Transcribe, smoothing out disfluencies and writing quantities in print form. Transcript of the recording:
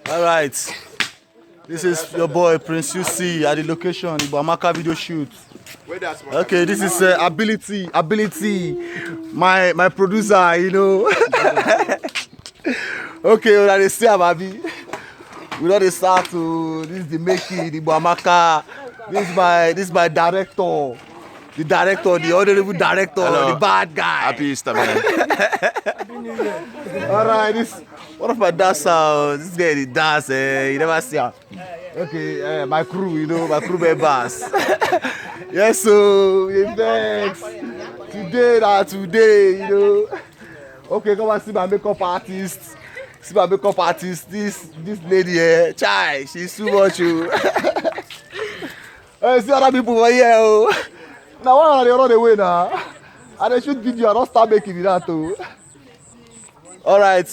All right. This is your boy Prince UC at the location, the Amaka video shoot. Okay, this is ability. My producer, you know. Okay, when they say Ababi, we know they start to. This is the making, the Amaka. This is my director. The director, the honorable director, Hello. the bad guy. Happy Easter, man. Alright, this one of my dancers. This guy he dance, you never see her. Okay, my crew, you know, my crew members. Yes, so thanks. Today, you know. Okay, come and see my makeup artist. See my makeup artist. This lady here, chai, she's too much, you. See other people over here, oh. Now why are they run away now? And they shoot video and not start making it that too. All right.